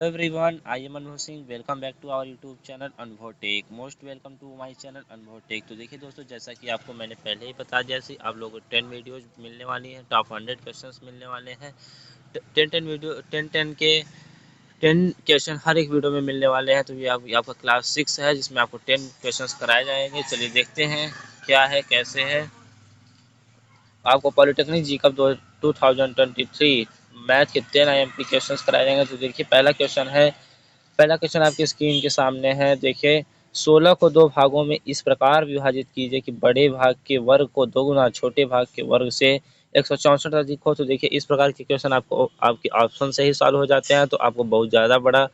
Hello everyone, I am Anubhav Singh. Welcome back to our YouTube channel Anubhav Tech. Most welcome to my channel Anubhav Tech. तो देखिए दोस्तों, जैसा कि आपको मैंने पहले ही बता दिया, जैसे आप लोगों को 10 वीडियोज मिलने वाली हैं, टॉप 100 क्वेश्चंस मिलने वाले हैं। 10 वीडियो 10 के 10 क्वेश्चन हर एक वीडियो में मिलने वाले हैं। तो ये आपका क्लास 6 है, जिसमें आपको 10 क्वेश्चंस कराए जाएंगे। चलिए देखते हैं क्या है कैसे है। आपको पॉलिटेक्निक जी का 2023 मैथ के 10 IMP क्वेश्चंस कराए जाएंगे। तो देखिए पहला क्वेश्चन आपकी स्क्रीन के सामने है। देखिए 16 को दो भागों में इस प्रकार विभाजित कीजिए कि बड़े भाग के वर्ग को दो गुना छोटे भाग के वर्ग से 164 अधिक हो। तो देखिए इस प्रकार के क्वेश्चन आपको आपके ऑप्शन से ही सॉल्व हो जाते हैं। तो आपको बहुत ज़्यादा बड़ा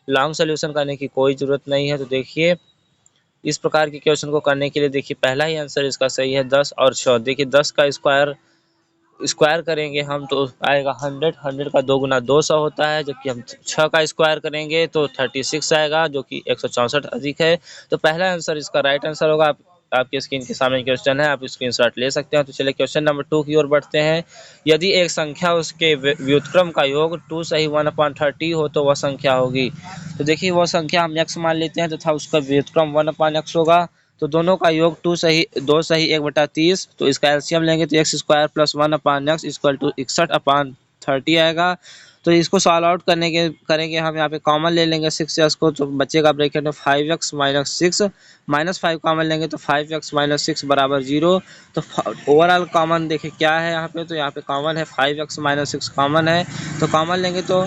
लॉन्ग सोल्यूशन करने की कोई ज़रूरत नहीं है। तो देखिए इस प्रकार के क्वेश्चन को करने के लिए देखिए पहला ही आंसर इसका सही है, 10 और 6। देखिए 10 का स्क्वायर स्क्वायर करेंगे हम तो आएगा 100। 100 का दो गुना 200 होता है। जबकि हम 6 का स्क्वायर करेंगे तो 36 आएगा, जो कि 164 अधिक है। तो पहला आंसर इसका राइट आंसर होगा। आपके स्क्रीन के सामने क्वेश्चन है, आप स्क्रीनशॉट ले सकते हैं। तो चलिए क्वेश्चन नंबर 2 की ओर बढ़ते हैं। यदि एक संख्या उसके व्युत्क्रम का योग 2 सही 1/30 हो तो वह संख्या होगी। तो देखिए वह संख्या हम x मान लेते हैं तथा उसका व्युत्क्रम 1/x होगा। तो दोनों का योग 2 सही 1/30। तो इसका एलसीएम लेंगे तो x square plus 1/x equal to 61/30 आएगा। तो इसको सॉल्व आउट करेंगे हम यहाँ पे कॉमन ले लेंगे 6x को, तो बचेगा ब्रैकेट में 5x माइनस 6, -5 कॉमन लेंगे तो 5x माइनस 6 बराबर 0। तो ओवरऑल कॉमन देखिए क्या है यहाँ पे, तो यहाँ पे कॉमन है 5x माइनस 6 कॉमन है। तो कॉमन लेंगे तो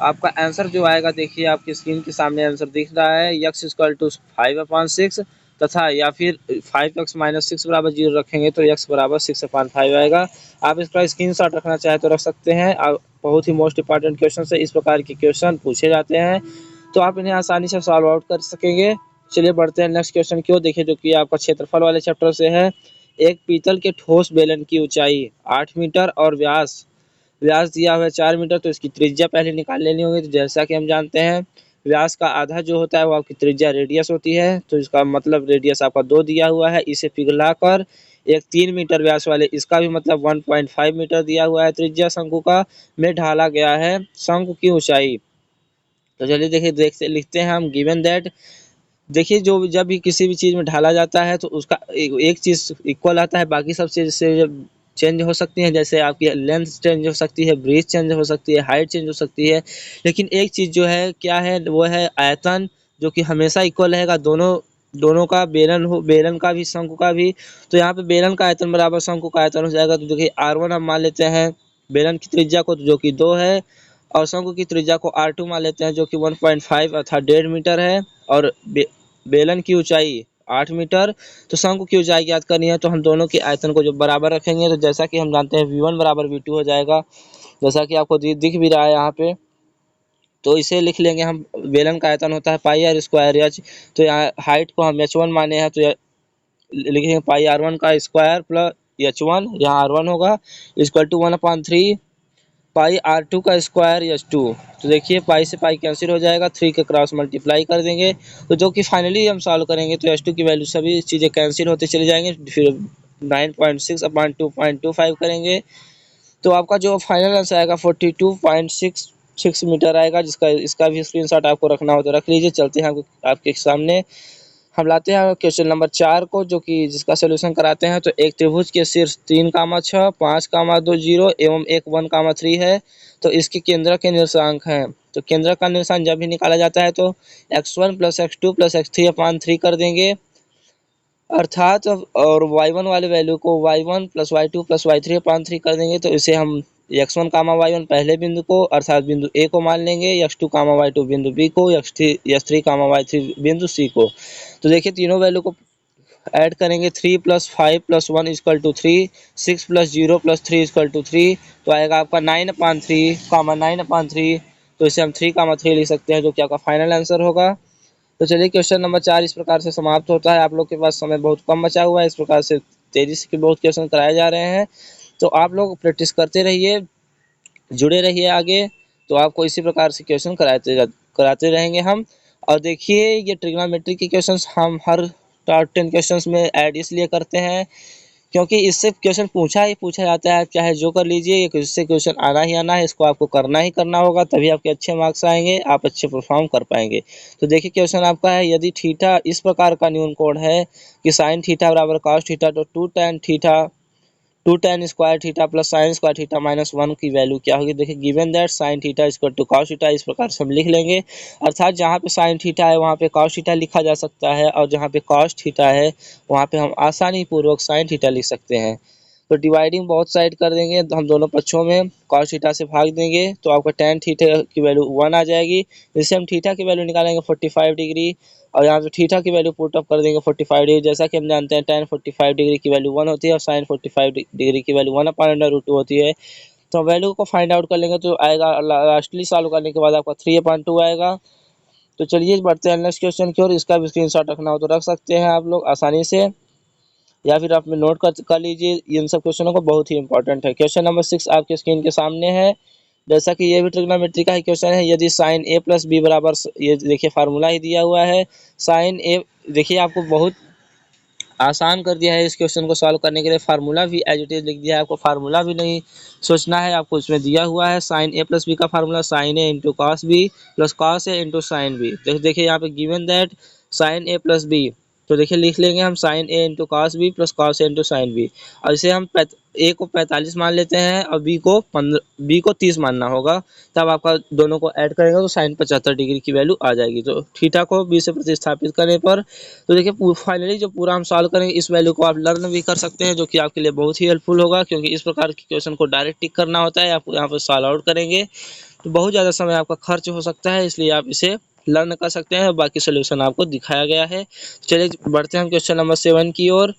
आपका आंसर जो आएगा, देखिए आपकी स्क्रीन के सामने आंसर दिख रहा है, x इक्वल टू 5/6 तथा या फिर 5x माइनस 6 बराबर 0 रखेंगे तो x बराबर 6/5 आएगा। आप इसका स्क्रीनशॉट रखना चाहे तो रख सकते हैं। बहुत ही मोस्ट इंपॉर्टेंट क्वेश्चन है, इस प्रकार के क्वेश्चन पूछे जाते हैं तो आप इन्हें आसानी से सॉल्व आउट कर सकेंगे। चलिए बढ़ते हैं नेक्स्ट क्वेश्चन की ओर। देखिए जो कि आपका क्षेत्रफल वाले चैप्टर से है। एक पीतल के ठोस बेलन की ऊंचाई 8 मीटर और व्यास व्यास दिया हुआ है 4 मीटर। तो इसकी त्रिज्या पहले निकाल लेनी होगी। तो जैसा कि हम जानते हैं व्यास का आधा जो होता है वो आपकी त्रिज्या रेडियस होती है। तो इसका मतलब रेडियस आपका 2 दिया हुआ है, इसे पिघलाकर एक 3 मीटर व्यास वाले इसका भी मतलब 1.5 मीटर दिया हुआ है त्रिज्या शंकु का में ढाला गया है शंकु की ऊंचाई। तो चलिए देखिए देखते लिखते हैं हम गिवन दैट। देखिए जो जब भी किसी भी चीज़ में ढाला जाता है तो उसका एक चीज़ इक्वल आता है, बाकी सब चीज़ से चेंज हो सकती है। जैसे आपकी लेंथ चेंज हो सकती है, ब्रीथ चेंज हो सकती है, हाइट चेंज हो सकती है। लेकिन एक चीज़ जो है क्या है, वो है आयतन, जो कि हमेशा इक्वल रहेगा दोनों दोनों का। बेलन का भी शंकु का भी। तो यहाँ पे बेलन का आयतन बराबर शंकु का आयतन हो जाएगा। तो देखिए R1 हम मान लेते हैं बेलन की त्रिज्या को, जो कि 2 है, और शंकु की त्रिज्या को R2 मान लेते हैं जो कि 1.5 अर्थात 1.5 मीटर है। और बेलन की ऊंचाई 8 मीटर। तो शंकु की ऊंचाई ज्ञात करनी है तो हम दोनों के आयतन को जो बराबर रखेंगे, तो जैसा कि हम जानते हैं V1 बराबर V2 हो जाएगा, जैसा कि आपको दिख भी रहा है यहाँ पे। तो इसे लिख लेंगे हम। बेलन का आयतन होता है पाई आर स्क्वायर एच। तो यहाँ हाइट को हम h1 माने हैं तो लिखेंगे पाई R1 का स्क्वायर प्लस h1, यहाँ R1 होगा इक्वल टू 1/3 पाई R2 का स्क्वायर h2। तो देखिए पाई से पाई कैंसिल हो जाएगा, 3 के क्रॉस मल्टीप्लाई कर देंगे तो जो कि फाइनली हम सॉल्व करेंगे तो h2 की वैल्यू सभी चीज़ें कैंसिल होते चले जाएंगे। फिर 9.6/2.25 करेंगे तो आपका जो फाइनल आंसर आएगा 42.66 मीटर आएगा। जिसका इसका भी स्क्रीनशॉट आपको रखना हो तो रख लीजिए। चलते हैं आपके सामने हम लाते हैं क्वेश्चन नंबर 4 को, जो कि जिसका सोल्यूशन कराते हैं। तो एक त्रिभुज के शीर्ष 3, 6, 5, 2, 0 एवं एक 1, 3 है। तो इसके केंद्र के निर्देशांक हैं। तो केंद्र का निर्देशांक जब भी निकाला जाता है तो x1 plus x2 plus x3/3 कर देंगे अर्थात, और y1 वाले वैल्यू को y1 plus y2 plus y3/3 कर देंगे। तो इसे हम x1 कामा y1 पहले बिंदु को अर्थात बिंदु ए को मान लेंगे, x2 कामा y2 बिंदु बी को, x3 कामा y3 बिंदु सी को। तो देखिए तीनों वैल्यू को ऐड करेंगे, 3 plus 5 plus 1 equal to 3, 6 plus 0 plus 3 equal to 3। तो आएगा आपका 9/3 तो इसे हम 3/3 लिख सकते हैं, जो कि आपका फाइनल आंसर होगा। तो चलिए क्वेश्चन नंबर 4 इस प्रकार से समाप्त होता है। आप लोग के पास समय बहुत कम बचा हुआ है, इस प्रकार से तेजी से बहुत क्वेश्चन कराए जा रहे हैं। तो आप लोग प्रैक्टिस करते रहिए, जुड़े रहिए आगे। तो आपको इसी प्रकार से क्वेश्चन कराते रहेंगे हम। और देखिए ये ट्रिग्नोमेट्री के क्वेश्चंस हम हर टॉप 10 क्वेश्चंस में ऐड इसलिए करते हैं क्योंकि इससे क्वेश्चन पूछा ही पूछा जाता है, चाहे जो कर लीजिए, इससे क्वेश्चन आना ही आना है, इसको आपको करना ही करना होगा, तभी आपके अच्छे मार्क्स आएंगे, आप अच्छे परफॉर्म कर पाएंगे। तो देखिए क्वेश्चन आपका है, यदि थीटा इस प्रकार का न्यून कोण है कि साइन थीटा बराबर कॉस थीटा, तो two tan square theta plus sine square theta minus 1 की वैल्यू क्या होगी। देखिए given that sine theta equal to cos theta, इस प्रकार से हम लिख लेंगे। अर्थात जहाँ पे साइन थीटा है वहाँ पे कॉस थीटा लिखा जा सकता है, और जहाँ पे कॉस थीटा है वहाँ पे हम आसानी पूर्वक साइन थीटा लिख सकते हैं। तो डिवाइडिंग बहुत साइड कर देंगे, हम दोनों पक्षों में कॉस थीटा से भाग देंगे, तो आपका टेन थीटा की वैल्यू 1 आ जाएगी। इससे हम थीटा की वैल्यू निकालेंगे 45 डिग्री, और यहाँ पे थीटा की वैल्यू पुट अप कर देंगे 45 डिग्री। जैसा कि हम जानते हैं tan 45 डिग्री की वैल्यू 1 होती है, और sin 45 डिग्री की वैल्यू 1/√2 होती है। तो वैल्यू को फाइंड आउट कर लेंगे, तो आएगा लास्टली सॉल्व करने के बाद आपका 3/2 आएगा। तो चलिए बढ़ते हैं नेक्स्ट क्वेश्चन की ओर। इसका भी स्क्रीनशॉट रखना हो तो रख सकते हैं आप लोग आसानी से, या फिर आप में नोट कर लीजिए। इन सब क्वेश्चनों को बहुत ही इंपॉर्टेंट है। क्वेश्चन नंबर 6 आपके स्क्रीन के सामने है। जैसा कि ये भी ट्रिग्नोमेट्री का ही क्वेश्चन है। यदि साइन ए प्लस बी बराबर, ये देखिए फार्मूला ही दिया हुआ है साइन ए। देखिए आपको बहुत आसान कर दिया है इस क्वेश्चन को सॉल्व करने के लिए, फार्मूला भी एज इट इज लिख दिया है, आपको फार्मूला भी नहीं सोचना है, आपको इसमें दिया हुआ है साइन ए प्लस बी का formula sine A into cos B plus cos A into sine B. देखिए यहाँ पे given that sine A plus B, तो देखिए लिख लेंगे हम sine A into cos B plus cos A into sine B, और इसे हम ए को 45 मान लेते हैं और बी को 30 मानना होगा। तब आपका दोनों को ऐड करेंगे तो साइन 75 डिग्री की वैल्यू आ जाएगी। तो थीटा को बी से प्रतिस्थापित करने पर, तो देखिए फाइनली जो पूरा हम सॉल्व करेंगे इस वैल्यू को आप लर्न भी कर सकते हैं, जो कि आपके लिए बहुत ही हेल्पफुल होगा, क्योंकि इस प्रकार के क्वेश्चन को डायरेक्ट टिक करना होता है। आप यहाँ पर सॉल्व आउट करेंगे तो बहुत ज़्यादा समय आपका खर्च हो सकता है, इसलिए आप इसे लर्न कर सकते हैं। बाकी सोल्यूशन आपको दिखाया गया है। चलिए बढ़ते हैं हम क्वेश्चन नंबर 7 की ओर।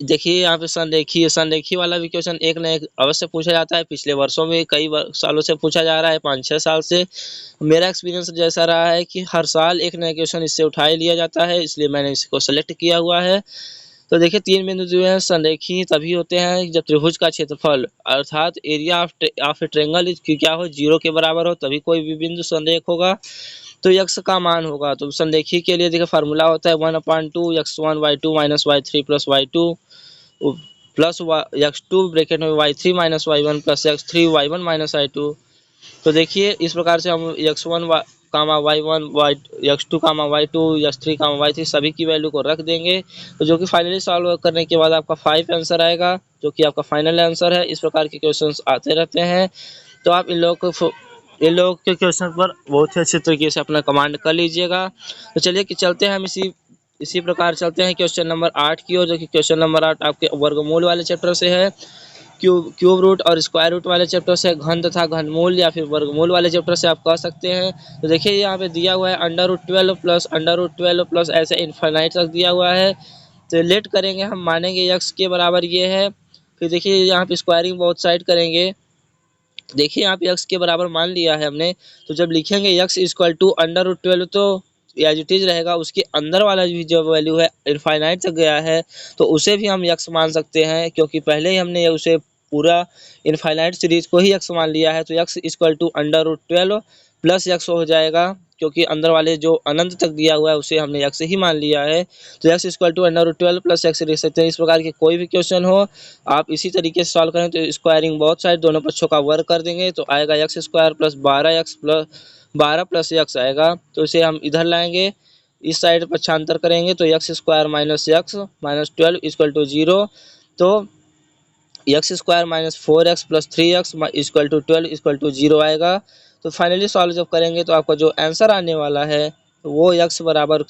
देखिए यहाँ पे संरेखी वाला भी क्वेश्चन एक न एक अवश्य पूछा जाता है। पिछले वर्षों में कई सालों से पूछा जा रहा है, 5-6 साल से। मेरा एक्सपीरियंस जैसा रहा है कि हर साल एक नया क्वेश्चन इससे उठा ही लिया जाता है, इसलिए मैंने इसको सेलेक्ट किया हुआ है। तो देखिए 3 बिंदु जो है संरेखी तभी होते हैं जब त्रिभुज का क्षेत्रफल अर्थात एरिया ऑफ ए ट्रायंगल क्या हो 0 के बराबर हो, तभी कोई भी बिंदु संरेख होगा। तो यक्स का मान होगा, तो संरेखी के लिए देखिए फार्मूला होता है 1/2 x1 y2 minus y3 plus y2 plus x2 bracket में y3 minus y1 plus x3 y1 minus y2। तो देखिए इस प्रकार से हम x1 कामा y1 x2 कामा y2 x3 कामा y3 सभी की वैल्यू को रख देंगे, तो जो कि फाइनली सॉल्व करने के बाद आपका 5 आंसर आएगा, जो कि आपका फाइनल आंसर है। इस प्रकार के क्वेश्चंस आते रहते हैं, तो आप इन लोगों के क्वेश्चन पर बहुत ही अच्छे तरीके से अपना कमांड कर लीजिएगा। तो चलिए कि चलते हैं हम इसी प्रकार चलते हैं क्वेश्चन नंबर 8 की ओर, जो कि क्वेश्चन नंबर 8 आपके वर्गमूल वाले चैप्टर से है। क्यूब रूट और स्क्वायर रूट वाले चैप्टर से, घन तथा घनमूल या फिर वर्गमूल वाले चैप्टर से आप कह सकते हैं। तो देखिए यहाँ पे दिया हुआ है अंडर रूट 12 प्लस ऐसे इन्फिनाइट तक दिया हुआ है। तो लेट करेंगे, हम मानेंगे x के बराबर ये है। फिर देखिए यहाँ पे स्क्वायरिंग बहुत साइड करेंगे। देखिए यहाँ पे x के बराबर मान लिया है हमने, तो जब लिखेंगे x equal to under root 12 तो एज इट इज रहेगा। उसके अंदर वाला भी जो वैल्यू है इनफाइनाइट तक गया है, तो उसे भी हम x मान सकते हैं, क्योंकि पहले ही हमने उसे पूरा इनफाइनाइट सीरीज को ही x मान लिया है। तो x equal to under root 12 plus x हो जाएगा, क्योंकि अंदर वाले जो अनंत तक दिया हुआ है उसे हमने x ही मान लिया है। तो x equal to under root 12 plus x लिख सकते हैं। इस प्रकार के कोई भी क्वेश्चन हो आप इसी तरीके से सॉल्व करें, तो स्क्वायरिंग बहुत साइड दोनों पक्षों का वर्ग कर देंगे, तो आएगा x square plus 12 plus x आएगा। तो इसे हम इधर लाएंगे, इस साइड पक्षांतर करेंगे, तो x square minus x minus 12 equal to 0। तो x square minus 4x plus 3x equal to 12 equal to 0 आएगा। तो फाइनली सॉल्व जब करेंगे तो आपका जो आंसर आने वाला है वो x बराबर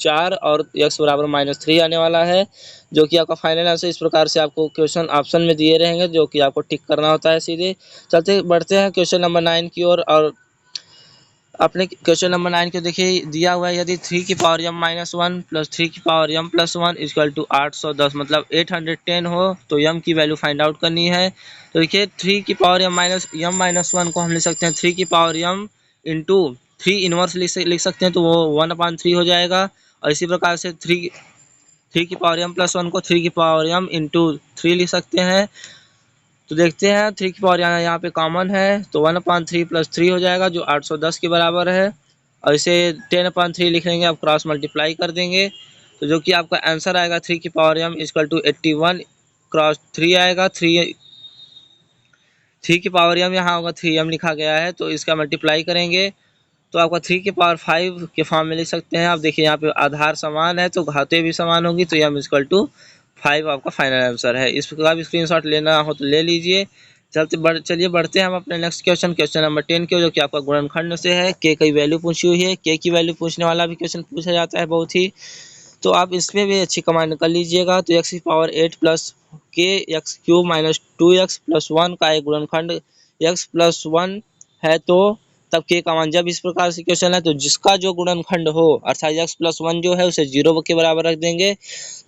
4 और x बराबर -3 आने वाला है, जो कि आपका फाइनल आंसर। इस प्रकार से आपको क्वेश्चन ऑप्शन में दिए रहेंगे, जो कि आपको टिक करना होता है सीधे। चलते बढ़ते हैं क्वेश्चन नंबर 9 की ओर, और अपने क्वेश्चन नंबर 9 के देखिए दिया हुआ है, यदि 3 की पावर m-1 प्लस 3 की पावर m+1 इक्वल टू 810 मतलब 810 हो, तो m की वैल्यू फाइंड आउट करनी है। तो देखिए 3 की पावर m-1 को हम लिख सकते हैं 3 की पावर m इंटू 3 इनवर्स लिख सकते हैं, तो वो 1/3 हो जाएगा। और इसी प्रकार से 3 की पावर m+1 को 3 की पावर m इंटू 3 लिख सकते हैं। तो देखते हैं 3 की पावर यहाँ पे कॉमन है, तो 1/3 प्लस 3 हो जाएगा, जो 810 के बराबर है। और इसे 10/3 लिख लेंगे, अब क्रॉस मल्टीप्लाई कर देंगे, तो जो कि आपका आंसर आएगा 3 की power m equal to 81 cross 3 आएगा। 3 की पावर m यहाँ होगा 3m लिखा गया है, तो इसका मल्टीप्लाई करेंगे तो आपका 3 की पावर 5 के फॉर्म में लिख सकते हैं आप। देखिए यहाँ पे आधार समान है तो घातें भी समान होंगी, तो m इक्वल टू 5 आपका फाइनल आंसर है। इसका भी स्क्रीनशॉट लेना हो तो ले लीजिए। चलिए बढ़ते हैं हम अपने नेक्स्ट क्वेश्चन, क्वेश्चन नंबर 10 के, जो कि आपका गुणनखंड से है। के की वैल्यू पूछी हुई है, के की वैल्यू पूछने वाला भी क्वेश्चन पूछा जाता है बहुत ही, तो आप इसमें भी अच्छी कमांड कर लीजिएगा। तो x की पावर 8 प्लस के x cube minus 2x plus 1 का एक गुणनखंड x प्लस 1 है, तो तब के का मान, जब इस प्रकार से क्वेश्चन है तो जिसका जो गुणनखंड हो अर्थात x प्लस 1 जो है उसे 0 के बराबर रख देंगे।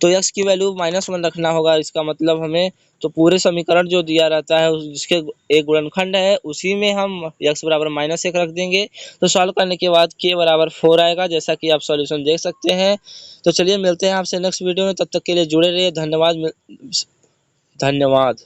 तो x की वैल्यू -1 रखना होगा, इसका मतलब हमें तो पूरे समीकरण जो दिया रहता है जिसके एक गुणनखंड है उसी में हम x बराबर -1 रख देंगे। तो सॉल्व करने के बाद k बराबर 4 आएगा, जैसा कि आप सॉल्यूशन देख सकते हैं। तो चलिए मिलते हैं आपसे नेक्स्ट वीडियो में, तब तक के लिए जुड़े रहिए। धन्यवाद।